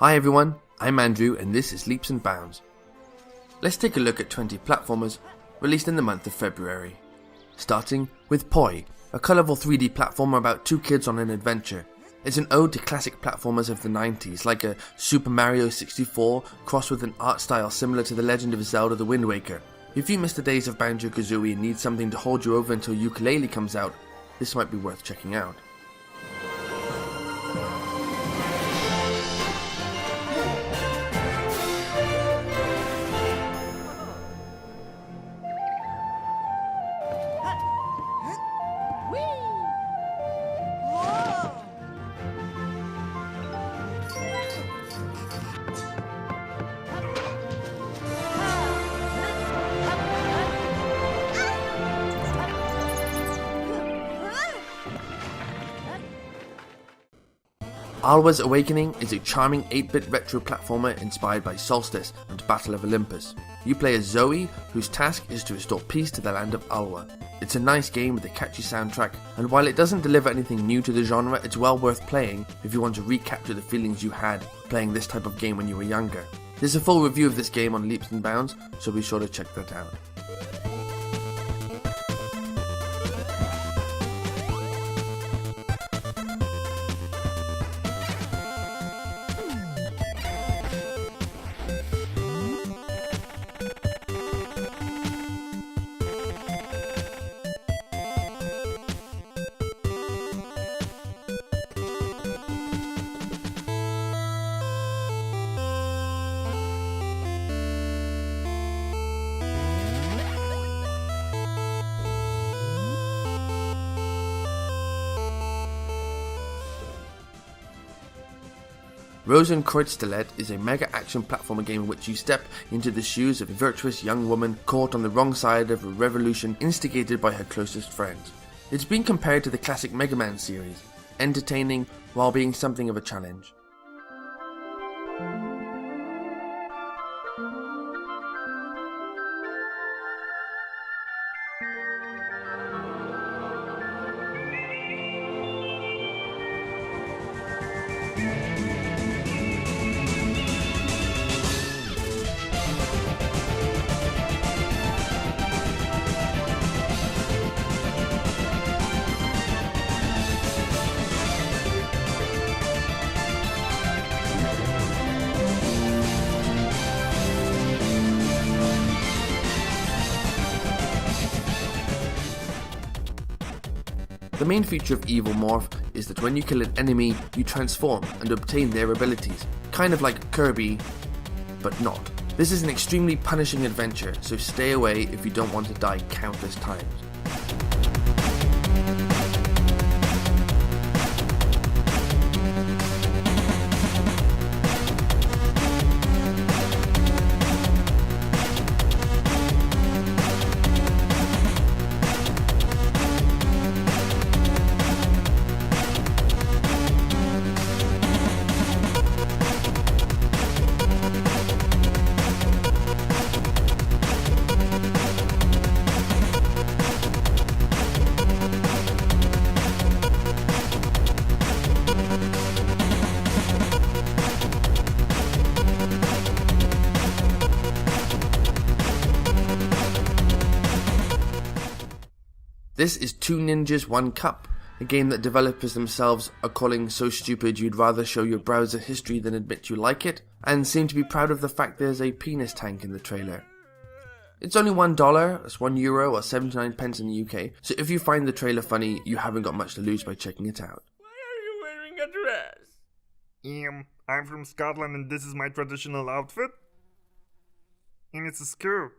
Hi everyone, I'm Andrew and this is Leaps and Bounds. Let's take a look at 20 platformers released in the month of February. Starting with Poi, a colourful 3D platformer about two kids on an adventure. It's an ode to classic platformers of the 90s, like a Super Mario 64 crossed with an art style similar to The Legend of Zelda The Wind Waker. If you miss the days of Banjo-Kazooie and need something to hold you over until Yooka-Laylee comes out, this might be worth checking out. Alwa's Awakening is a charming 8-bit retro platformer inspired by Solstice and Battle of Olympus. You play as Zoe, whose task is to restore peace to the land of Alwa. It's a nice game with a catchy soundtrack, and while it doesn't deliver anything new to the genre, it's well worth playing if you want to recapture the feelings you had playing this type of game when you were younger. There's a full review of this game on Leaps and Bounds, so be sure to check that out. Rosenkreuzstilett is a mega action platformer game in which you step into the shoes of a virtuous young woman caught on the wrong side of a revolution instigated by her closest friends. It's been compared to the classic Mega Man series, entertaining while being something of a challenge. The main feature of Evil Morph is that when you kill an enemy, you transform and obtain their abilities, kind of like Kirby, but not. This is an extremely punishing adventure, so stay away if you don't want to die countless times. This is Two Ninjas One Cup, a game that developers themselves are calling so stupid you'd rather show your browser history than admit you like it, and seem to be proud of the fact there's a penis tank in the trailer. It's only $1, that's €1 or 79 pence in the UK, so if you find the trailer funny, you haven't got much to lose by checking it out. Why are you wearing a dress? I'm from Scotland and this is my traditional outfit. And it's a skirt.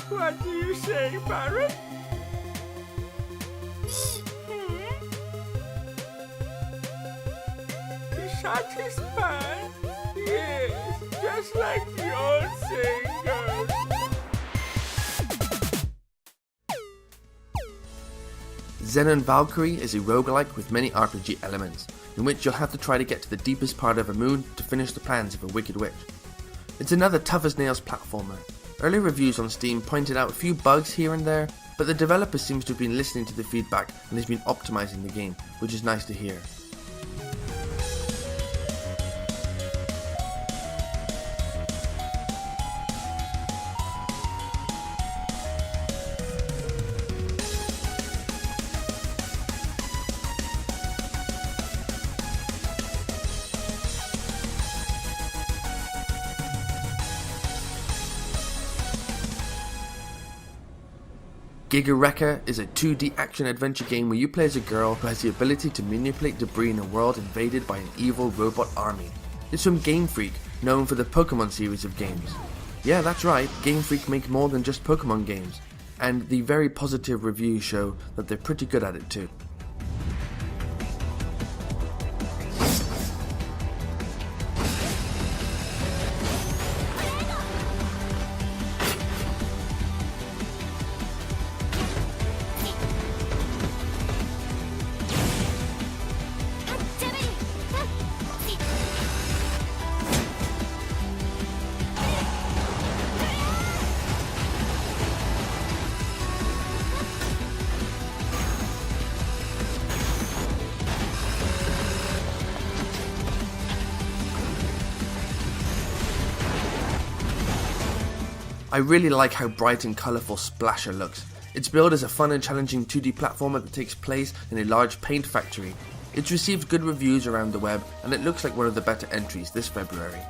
What do you say, Parrot? He shot his pants? Yes, just like the old saying goes. Jenna Valkyrie is a roguelike with many RPG elements, in which you'll have to try to get to the deepest part of a moon to finish the plans of a wicked witch. It's another tough-as-nails platformer. Early reviews on Steam pointed out a few bugs here and there, but the developer seems to have been listening to the feedback and has been optimizing the game, which is nice to hear. Giga Wrecker is a 2D action-adventure game where you play as a girl who has the ability to manipulate debris in a world invaded by an evil robot army. It's from Game Freak, known for the Pokemon series of games. Yeah, that's right, Game Freak make more than just Pokemon games, and the very positive reviews show that they're pretty good at it too. I really like how bright and colourful Splasher looks. It's billed as a fun and challenging 2D platformer that takes place in a large paint factory. It's received good reviews around the web, and it looks like one of the better entries this February.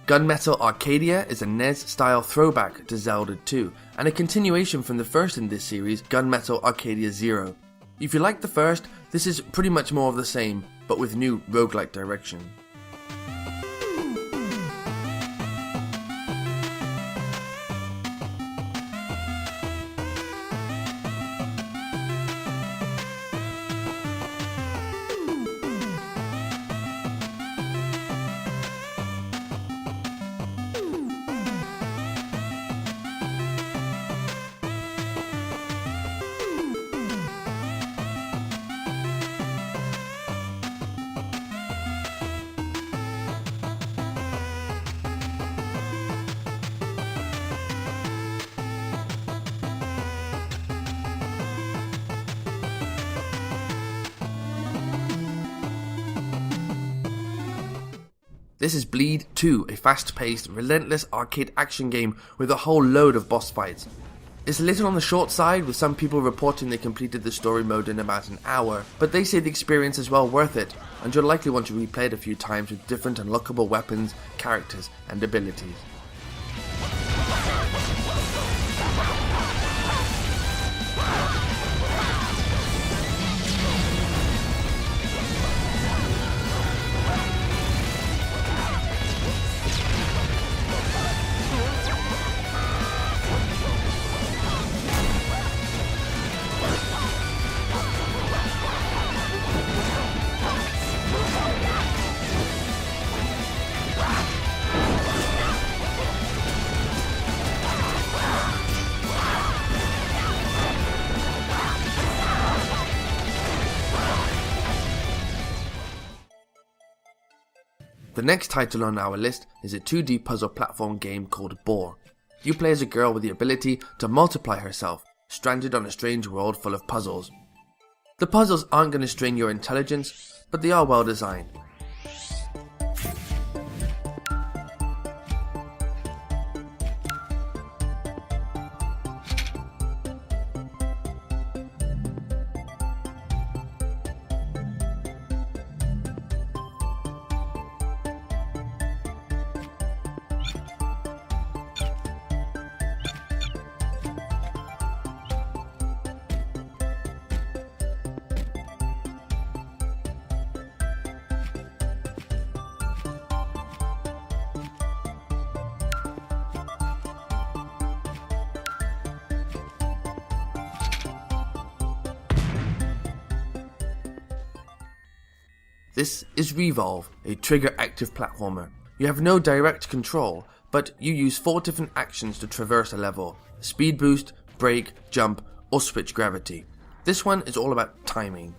Gunmetal Arcadia is a NES-style throwback to Zelda 2, and a continuation from the first in this series, Gunmetal Arcadia 0. If you like the first, this is pretty much more of the same, but with new roguelike direction. This is Bleed 2, a fast-paced, relentless arcade action game with a whole load of boss fights. It's a little on the short side, with some people reporting they completed the story mode in about an hour, but they say the experience is well worth it, and you'll likely want to replay it a few times with different unlockable weapons, characters, and abilities. The next title on our list is a 2D puzzle platform game called Boar. You play as a girl with the ability to multiply herself, stranded on a strange world full of puzzles. The puzzles aren't going to strain your intelligence, but they are well designed. This is Revolve, a trigger-active platformer. You have no direct control, but you use 4 different actions to traverse a level: speed boost, brake, jump, or switch gravity. This one is all about timing.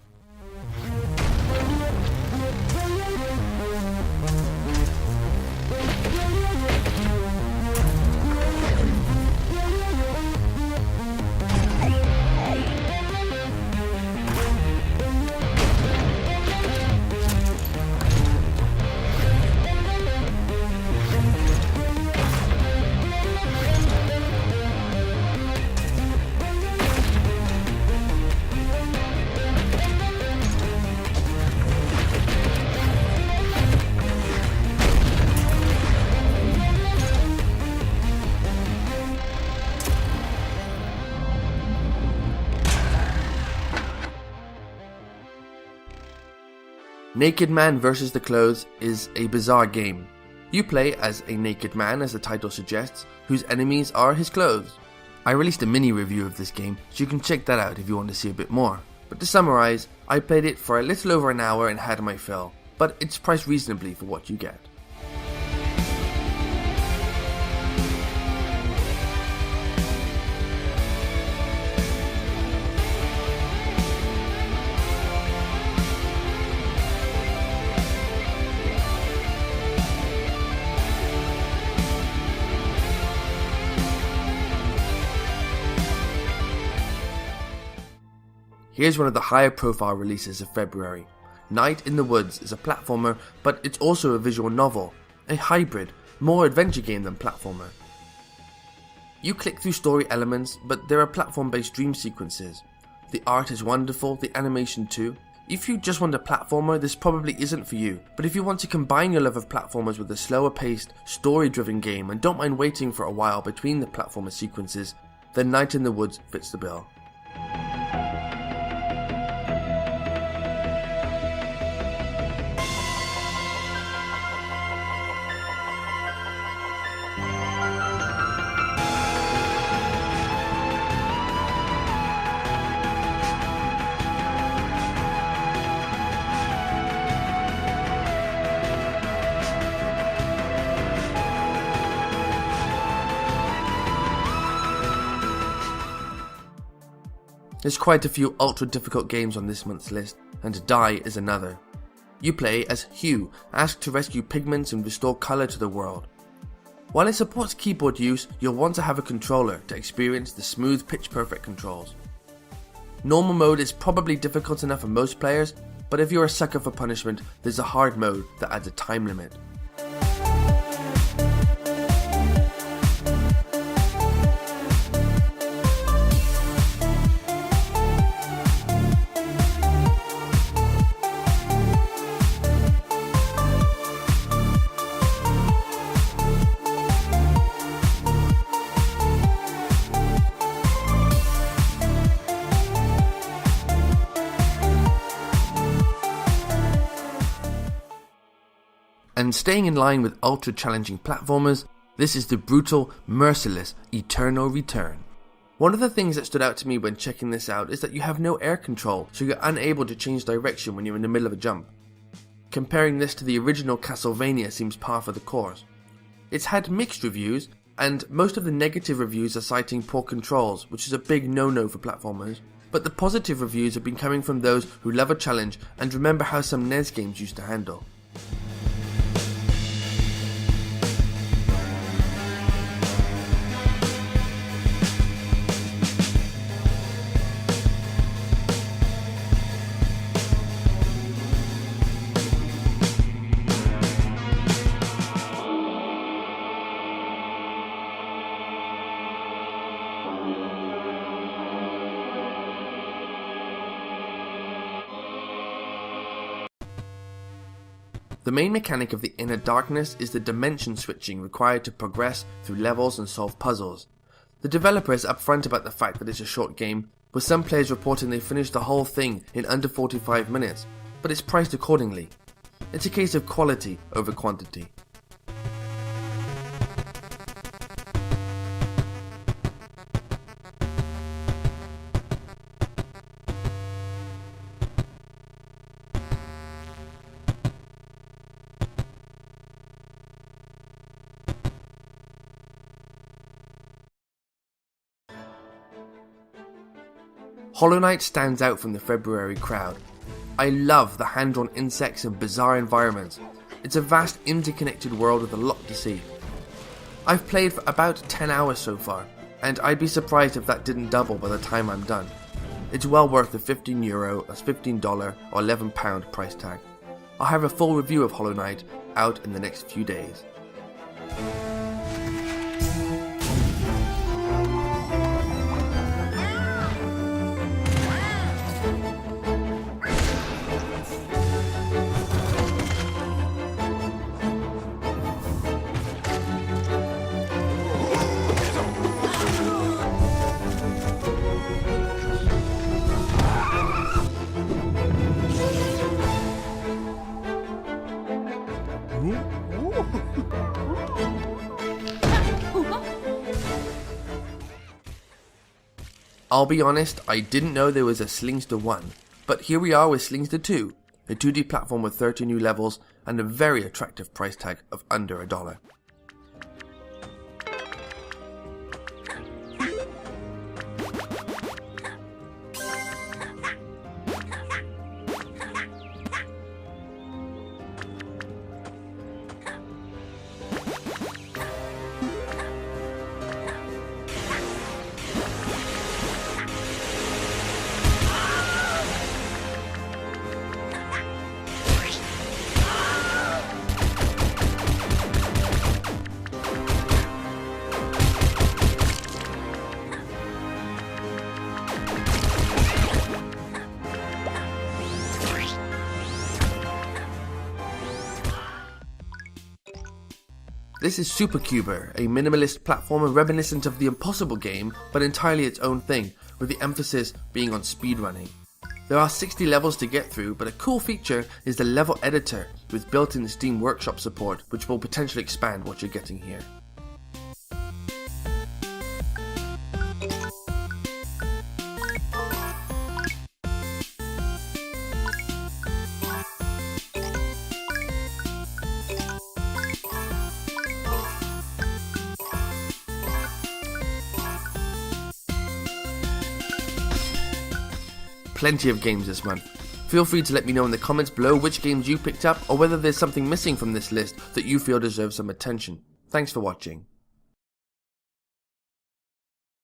Naked Man vs. the Clothes is a bizarre game. You play as a naked man, as the title suggests, whose enemies are his clothes. I released a mini review of this game, so you can check that out if you want to see a bit more. But to summarize, I played it for a little over an hour and had my fill, but it's priced reasonably for what you get. Here's one of the higher profile releases of February. Night in the Woods is a platformer, but it's also a visual novel, a hybrid, more adventure game than platformer. You click through story elements, but there are platform-based dream sequences. The art is wonderful, the animation too. If you just want a platformer, this probably isn't for you, but if you want to combine your love of platformers with a slower paced, story-driven game and don't mind waiting for a while between the platformer sequences, then Night in the Woods fits the bill. There's quite a few ultra difficult games on this month's list, and Die is another. You play as Hugh, asked to rescue pigments and restore colour to the world. While it supports keyboard use, you'll want to have a controller to experience the smooth pitch-perfect controls. Normal mode is probably difficult enough for most players, but if you're a sucker for punishment, there's a hard mode that adds a time limit. And staying in line with ultra challenging platformers, this is the brutal, merciless Eternal Return. One of the things that stood out to me when checking this out is that you have no air control, so you're unable to change direction when you're in the middle of a jump. Comparing this to the original Castlevania seems par for the course. It's had mixed reviews, and most of the negative reviews are citing poor controls, which is a big no-no for platformers. But the positive reviews have been coming from those who love a challenge and remember how some NES games used to handle. The main mechanic of the Inner Darkness is the dimension switching required to progress through levels and solve puzzles. The developer is upfront about the fact that it's a short game, with some players reporting they finished the whole thing in under 45 minutes, but it's priced accordingly. It's a case of quality over quantity. Hollow Knight stands out from the February crowd. I love the hand-drawn insects and bizarre environments. It's a vast interconnected world with a lot to see. I've played for about 10 hours so far, and I'd be surprised if that didn't double by the time I'm done. It's well worth the €15, that's $15 or £11 price tag. I'll have a full review of Hollow Knight out in the next few days. I'll be honest, I didn't know there was a Slingster 1, but here we are with Slingster 2, a 2D platform with 30 new levels and a very attractive price tag of under $1. This is Super Cuber, a minimalist platformer reminiscent of the Impossible game, but entirely its own thing, with the emphasis being on speedrunning. There are 60 levels to get through, but a cool feature is the level editor with built-in Steam Workshop support, which will potentially expand what you're getting here. Plenty of games this month. Feel free to let me know in the comments below which games you picked up or whether there's something missing from this list that you feel deserves some attention. Thanks for watching.